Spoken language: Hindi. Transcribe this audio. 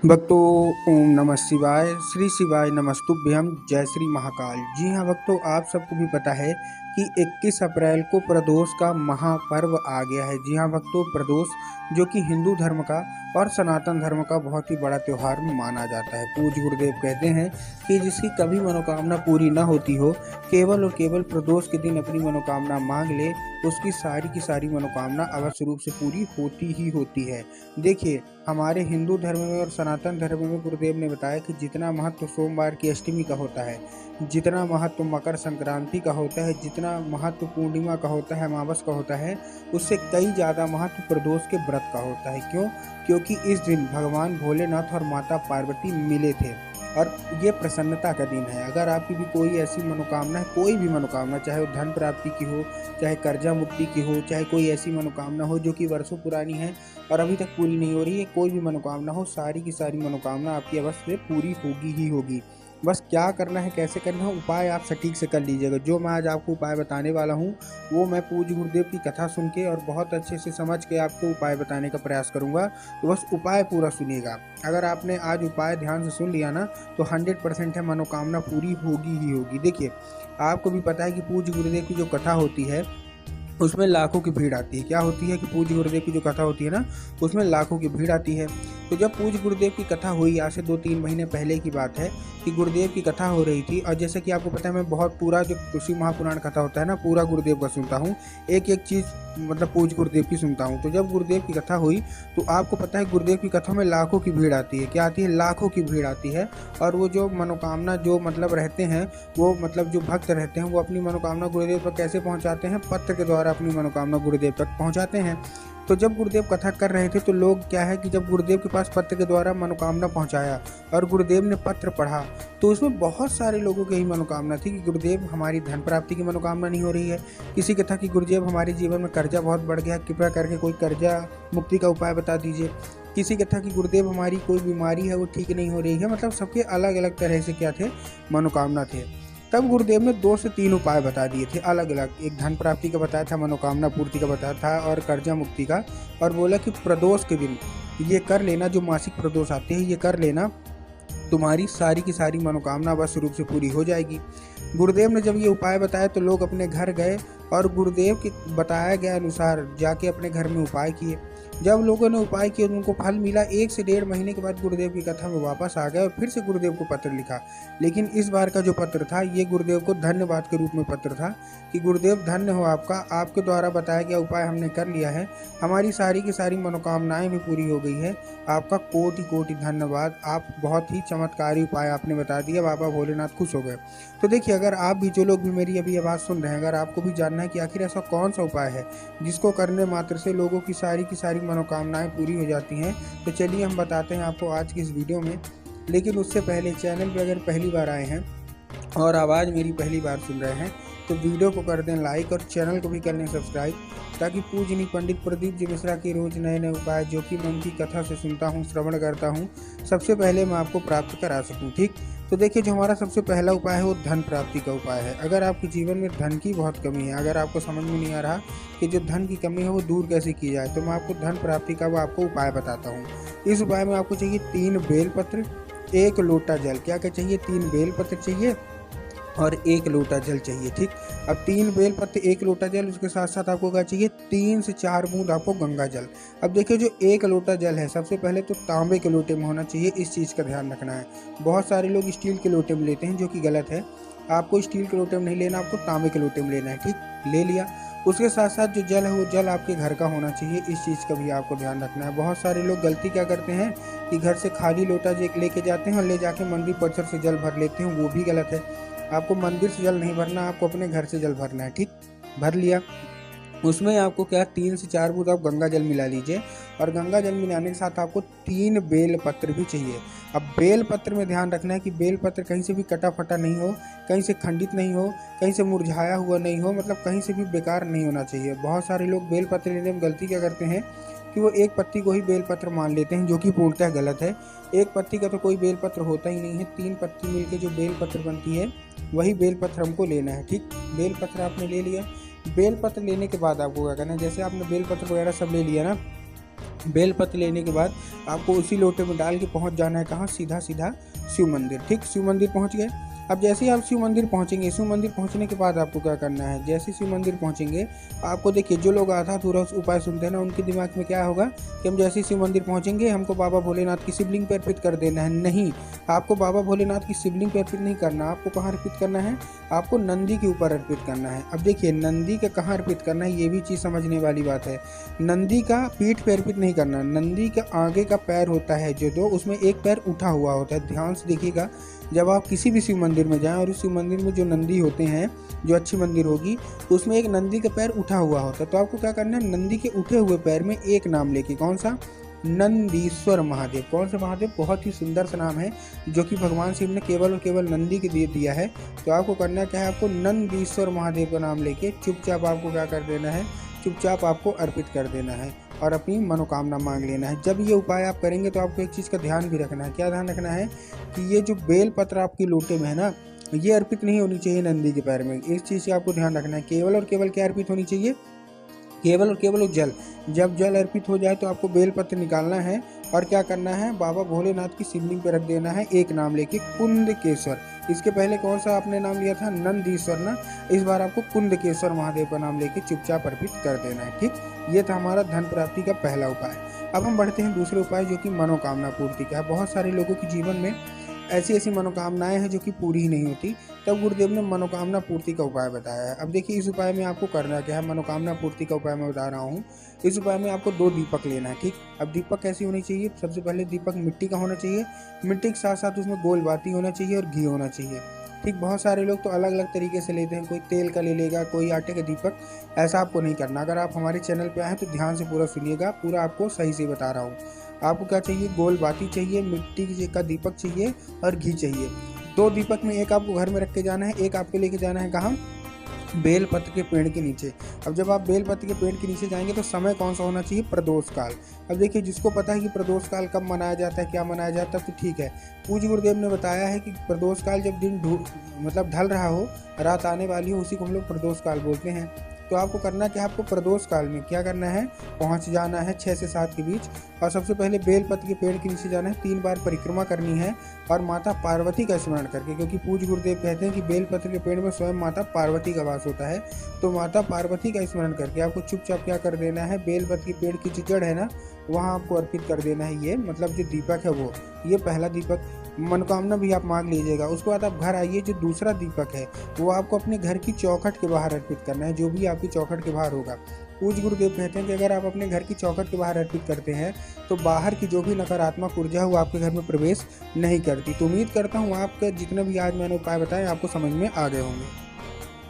भक्तों, ओम नमः शिवाय। श्री शिवाय नमस्तुभ्यम। जय श्री महाकाल। जी हाँ भक्तों, आप सबको भी पता है कि 21 अप्रैल को प्रदोष का महापर्व आ गया है। जी हाँ भक्तों, प्रदोष जो कि हिंदू धर्म का और सनातन धर्म का बहुत ही बड़ा त्यौहार माना जाता है। पूज्य गुरुदेव कहते हैं कि जिसकी कभी मनोकामना पूरी न होती हो, केवल और केवल प्रदोष के दिन अपनी मनोकामना मांग ले, उसकी सारी की सारी मनोकामना अवश्य रूप से पूरी होती ही होती है। देखिए, हमारे हिंदू धर्म में और सनातन धर्म में गुरुदेव ने बताया कि जितना महत्व सोमवार की अष्टमी का होता है, जितना महत्व मकर संक्रांति का होता है, जितना महत्व पूर्णिमा का होता है, अमावस का होता है, उससे कई ज़्यादा महत्व प्रदोष के व्रत का होता है। क्यों? क्योंकि इस दिन भगवान भोलेनाथ और माता पार्वती मिले थे और ये प्रसन्नता का दिन है। अगर आपकी भी कोई ऐसी मनोकामना है, कोई भी मनोकामना, चाहे वो धन प्राप्ति की हो, चाहे कर्जा मुक्ति की हो, चाहे कोई ऐसी मनोकामना हो जो कि वर्षों पुरानी है और अभी तक पूरी नहीं हो रही है, कोई भी मनोकामना हो, सारी की सारी मनोकामना आपकी अवश्य पूरी होगी ही होगी। बस क्या करना है, कैसे करना है, उपाय आप सटीक से कर लीजिएगा। जो मैं आज आपको उपाय बताने वाला हूँ वो मैं पूज्य गुरुदेव की कथा सुन के और बहुत अच्छे से समझ के आपको उपाय बताने का प्रयास करूँगा। तो बस उपाय पूरा सुनिएगा। अगर आपने आज उपाय ध्यान से सुन लिया ना, तो 100% है मनोकामना पूरी होगी ही होगी। देखिए, आपको भी पता है कि पूज्य गुरुदेव की जो कथा होती है उसमें लाखों की भीड़ आती है। क्या होती है कि पूज्य गुरुदेव की जो कथा होती है ना, उसमें लाखों की भीड़ आती है। तो जब पूज्य गुरुदेव की कथा हुई, आज से 2-3 महीने पहले की बात है कि गुरुदेव की कथा हो रही थी। और जैसे कि आपको पता है, मैं बहुत पूरा जो तुलसी महापुराण कथा होता है ना, पूरा गुरुदेव का सुनता हूँ, एक एक चीज़ मतलब पूज्य गुरुदेव की सुनता हूँ। तो जब गुरुदेव की कथा हुई तो आपको पता है गुरुदेव की कथा में लाखों की भीड़ आती है। क्या आती है? लाखों की भीड़ आती है। और वो जो मनोकामना जो मतलब रहते हैं, वो मतलब जो भक्त रहते हैं, वो अपनी मनोकामना गुरुदेव तक कैसे पहुँचाते हैं? पत्र के द्वारा अपनी मनोकामना गुरुदेव तक पहुँचाते हैं। तो जब गुरुदेव कथा कर रहे थे तो लोग क्या है कि जब गुरुदेव के पास पत्र के द्वारा मनोकामना पहुंचाया और गुरुदेव ने पत्र पढ़ा, तो उसमें बहुत सारे लोगों की यही मनोकामना थी कि गुरुदेव हमारी धन प्राप्ति की मनोकामना नहीं हो रही है। किसी के था कि गुरुदेव हमारे जीवन में कर्जा बहुत बढ़ गया, कृपया करके कोई कर्जा मुक्ति का उपाय बता दीजिए। किसी के था कि गुरुदेव हमारी कोई बीमारी है वो ठीक नहीं हो रही है। मतलब सबके अलग अलग तरह से क्या थे? मनोकामना थे। तब गुरुदेव ने 2 से 3 उपाय बता दिए थे अलग अलग। एक धन प्राप्ति का बताया था, मनोकामना पूर्ति का बताया था और कर्जा मुक्ति का। और बोला कि प्रदोष के दिन ये कर लेना, जो मासिक प्रदोष आते हैं ये कर लेना, तुम्हारी सारी की सारी मनोकामना अवश्य रूप से पूरी हो जाएगी। गुरुदेव ने जब ये उपाय बताया तो लोग अपने घर गए और गुरुदेव के बताया गया अनुसार जाके अपने घर में उपाय किए। जब लोगों ने उपाय किए उनको फल मिला। 1 से 1.5 महीने के बाद गुरुदेव की कथा में वापस आ गए और फिर से गुरुदेव को पत्र लिखा। लेकिन इस बार का जो पत्र था ये गुरुदेव को धन्यवाद के रूप में पत्र था कि गुरुदेव धन्य हो आपका, आपके द्वारा बताया गया उपाय हमने कर लिया है, हमारी सारी की सारी मनोकामनाएं भी पूरी हो गई है, आपका कोटि कोटि धन्यवाद, आप बहुत ही चमत्कारी उपाय आपने बता दिया, बाबा भोलेनाथ खुश हो गए। तो देखिए, अगर आप भी, जो लोग भी मेरी अभी आवाज़ सुन रहे हैं, अगर आपको भी जानना है कि आखिर ऐसा कौन सा उपाय है जिसको करने मात्र से लोगों की सारी मनोकामनाएं पूरी हो जाती हैं, तो चलिए हम बताते हैं आपको आज की इस वीडियो में। लेकिन उससे पहले चैनल पर अगर पहली बार आए हैं और आवाज़ मेरी पहली बार सुन रहे हैं तो वीडियो को कर दें लाइक और चैनल को भी कर लें सब्सक्राइब, ताकि पूजनीय पंडित प्रदीप जी मिश्रा के रोज़ नए नए उपाय जो कि मैं उनकी कथा से सुनता हूँ, श्रवण करता हूँ, सबसे पहले मैं आपको प्राप्त करा सकूँ। ठीक, तो देखिए, जो हमारा सबसे पहला उपाय है वो धन प्राप्ति का उपाय है। अगर आपके जीवन में धन की बहुत कमी है, अगर आपको समझ में नहीं आ रहा कि जो धन की कमी है वो दूर कैसे की जाए, तो मैं आपको धन प्राप्ति का वो आपको उपाय बताता हूँ। इस उपाय में आपको चाहिए 3 बेलपत्र, 1 लोटा जल। क्या क्या चाहिए? 3 बेलपत्र चाहिए और 1 लोटा जल चाहिए। ठीक, अब 3 बेलपत्र, 1 लोटा जल, उसके साथ साथ आपको क्या चाहिए? 3 से 4 बूंद आपको गंगा जल। अब देखिए, जो 1 लोटा जल है, सबसे पहले तो तांबे के लोटे में होना चाहिए, इस चीज़ का ध्यान रखना है। बहुत सारे लोग स्टील के लोटे में लेते हैं, जो कि गलत है। आपको स्टील के लोटे में नहीं लेना, आपको तांबे के लोटे में लेना है। ठीक, ले लिया। उसके साथ साथ जो जल है वो जल आपके घर का होना चाहिए, इस चीज़ का भी आपको ध्यान रखना है। बहुत सारे लोग गलती क्या करते हैं कि घर से खाली लोटा लेके जाते हैं और ले जाके मंदिर परिसर से जल भर लेते हैं, वो भी गलत है। आपको मंदिर से जल नहीं भरना, आपको अपने घर से जल भरना है। ठीक, भर लिया। उसमें आपको क्या, 3 से 4 बूंद आप गंगा जल मिला लीजिए और गंगा जल मिलाने के साथ आपको 3 बेल पत्र भी चाहिए। अब बेल पत्र में ध्यान रखना है कि बेल पत्र कहीं से भी कटा फटा नहीं हो, कहीं से खंडित नहीं हो, कहीं से मुरझाया हुआ नहीं हो, मतलब कहीं से भी बेकार नहीं होना चाहिए। बहुत सारे लोग बेल पत्र लेने में गलती क्या करते हैं कि वो एक पत्ती को ही बेलपत्र मान लेते हैं, जो कि पूर्णतः गलत है। एक पत्ती का तो कोई बेलपत्र होता ही नहीं है, 3 पत्ती मिलकर जो बेलपत्र बनती है वही बेलपत्र हमको लेना है। ठीक, बेलपत्र आपने ले लिया। बेलपत्र लेने के बाद आपको क्या करना है, जैसे आपने बेलपत्र वगैरह सब ले लिया ना, बेलपत्र लेने के बाद आपको उसी लोटे में डाल के पहुंच जाना है कहाँ, सीधा सीधा शिव मंदिर। ठीक, शिव मंदिर पहुंच गए। अब जैसे ही आप शिव मंदिर पहुंचेंगे, शिव मंदिर पहुंचने के बाद आपको क्या करना है, जैसे शिव मंदिर पहुंचेंगे आपको देखिए, जो लोग आधा अधूरा उपाय सुनते हैं ना, उनके दिमाग में क्या होगा कि हम जैसे ही शिव मंदिर पहुंचेंगे हमको बाबा भोलेनाथ की शिवलिंग पर अर्पित कर देना है। नहीं, आपको बाबा भोलेनाथ की शिवलिंग पर अर्पित नहीं करना। आपको कहाँ अर्पित करना है, आपको नंदी के ऊपर अर्पित करना है। अब देखिए, नंदी का कहाँ अर्पित करना है, ये भी चीज़ समझने वाली बात है। नंदी का पीठ पे अर्पित नहीं करना। नंदी का आगे का पैर होता है जो दो, उसमें एक पैर उठा हुआ होता है। ध्यान से देखिएगा, जब आप किसी भी शिव मंदिर में जाएं और उस शिव मंदिर में जो नंदी होते हैं, जो अच्छी मंदिर होगी, तो उसमें एक नंदी का पैर उठा हुआ होता है। तो आपको क्या करना है, नंदी के उठे हुए पैर में एक नाम लेके, कौन सा, नंदीश्वर महादेव। कौन सा महादेव, बहुत ही सुंदर सा नाम है जो कि भगवान शिव ने केवल और केवल नंदी के लिए दिया है। तो आपको करना क्या है, आपको नंदीश्वर महादेव का नाम लेके चुपचाप आपको क्या कर देना है, चुपचाप आपको अर्पित कर देना है और अपनी मनोकामना मांग लेना है। जब ये उपाय आप करेंगे तो आपको एक चीज़ का ध्यान भी रखना है। क्या ध्यान रखना है कि ये जो बेल पत्र आपकी लोटे में है ना, ये अर्पित नहीं होनी चाहिए नंदी के पैर में। इस चीज़ का आपको ध्यान रखना है। केवल और केवल क्या अर्पित होनी चाहिए, केवल और केवल जल। जब जल अर्पित हो जाए तो आपको बेलपत्र निकालना है और क्या करना है, बाबा भोलेनाथ की शिवलिंग पर रख देना है एक नाम लेके, कुंदकेश्वर। इसके पहले कौन सा आपने नाम लिया था, नंदीश्वर ना, इस बार आपको कुंदकेश्वर महादेव का नाम लेके चुपचाप अर्पित कर देना है। ठीक, ये था हमारा धन प्राप्ति का पहला उपाय। अब हम बढ़ते हैं दूसरे उपाय जो कि मनोकामना पूर्ति का है। बहुत सारे लोगों के जीवन में ऐसी ऐसी मनोकामनाएं हैं जो कि पूरी ही नहीं होती, तब गुरुदेव ने मनोकामना पूर्ति का उपाय बताया है। अब देखिए, इस उपाय में आपको करना क्या है, मनोकामना पूर्ति का उपाय मैं बता रहा हूँ। इस उपाय में आपको 2 दीपक लेना है। ठीक, अब दीपक कैसी होनी चाहिए, सबसे पहले दीपक मिट्टी का होना चाहिए। मिट्टी के साथ साथ उसमें गोल बाती होना चाहिए और घी होना चाहिए। ठीक, बहुत सारे लोग तो अलग अलग तरीके से लेते हैं, कोई तेल का ले लेगा, कोई आटे का दीपक। ऐसा आपको नहीं करना। अगर आप हमारे चैनल पे आए तो ध्यान से पूरा सुनिएगा, पूरा आपको सही से बता रहा हूँ। आपको क्या चाहिए, गोल बाती चाहिए, मिट्टी का दीपक चाहिए और घी चाहिए। 2 दीपक में एक आपको घर में रख के जाना है, एक आपको लेके जाना है कहाँ, बेलपत्र के पेड़ के नीचे। अब जब आप बेलपत्र के पेड़ के नीचे जाएंगे तो समय कौन सा होना चाहिए, प्रदोष काल। अब देखिए, जिसको पता है कि प्रदोष काल कब मनाया जाता है, क्या मनाया जाता है, तो ठीक है। पूज्य गुरुदेव ने बताया है कि प्रदोष काल जब दिन मतलब ढल रहा हो, रात आने वाली हो, उसी को हम लोग प्रदोष काल बोलते हैं। तो आपको करना क्या है, आपको प्रदोष काल में क्या करना है, पहुंच जाना है 6 से 7 के बीच और सबसे पहले बेलपत्र के पेड़ के नीचे जाना है, 3 बार परिक्रमा करनी है और माता पार्वती का स्मरण करके, क्योंकि पूज्य गुरुदेव कहते हैं कि बेलपत्र के पेड़ में स्वयं माता पार्वती का वास होता है। तो माता पार्वती का स्मरण करके आपको चुपचाप क्या कर देना है, बेलपत्र के पेड़ की जो जड़ है ना, वहाँ आपको अर्पित कर देना है। ये मतलब जो दीपक है वो, ये पहला दीपक, मनोकामना भी आप मांग लीजिएगा। उसके बाद आप घर आइए, जो दूसरा दीपक है वो आपको अपने घर की चौखट के बाहर अर्पित करना है, जो भी आपकी चौखट के बाहर होगा। पूज्य गुरुदेव कहते हैं कि अगर आप अपने घर की चौखट के बाहर अर्पित करते हैं तो बाहर की जो भी नकारात्मक ऊर्जा है वो आपके घर में प्रवेश नहीं करती। तो उम्मीद करता हूँ आपके जितने भी आज मैंने उपाय बताए आपको समझ में आ गए होंगे।